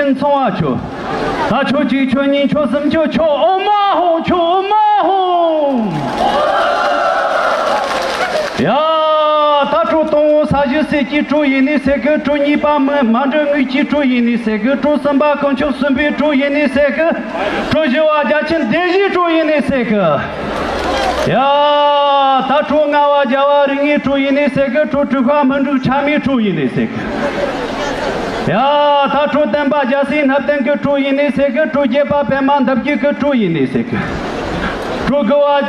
人从啊求，啊求几求你求什么求求欧马红求欧马红。呀，他主动啥就设计主意的这个主意把门忙着危机主意的这个主三把工就顺便主意的这个主就啊家亲电视主意的这个。呀，他主俺娃家娃人也主意的这个主这块门主产品主意的这个。呀，他主等把家心他等个主意的这个主结把白忙他几个主意的这个。如果我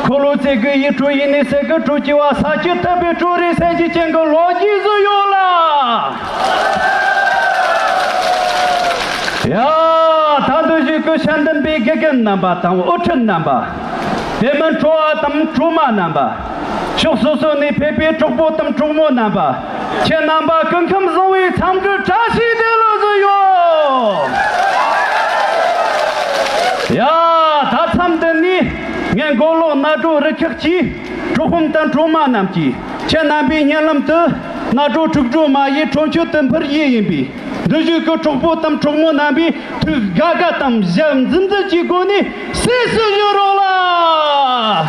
可能这个一注意的这个主就啊，啥就特别注意才去见个逻辑就有了。呀，他都是个相当别个跟难吧，当我真难吧，别们说他们出马难吧，小叔叔你偏偏中国他们出马难吧，前难吧更看不上为他们这扎西的了就有。呀，他参的你。俺高楼那住热气气，住红灯住马南气，前南边伢们的那住住马也冲去等不也一边，这就个中国他们中国南边，他嘎嘎他们像真的结果呢，40就了。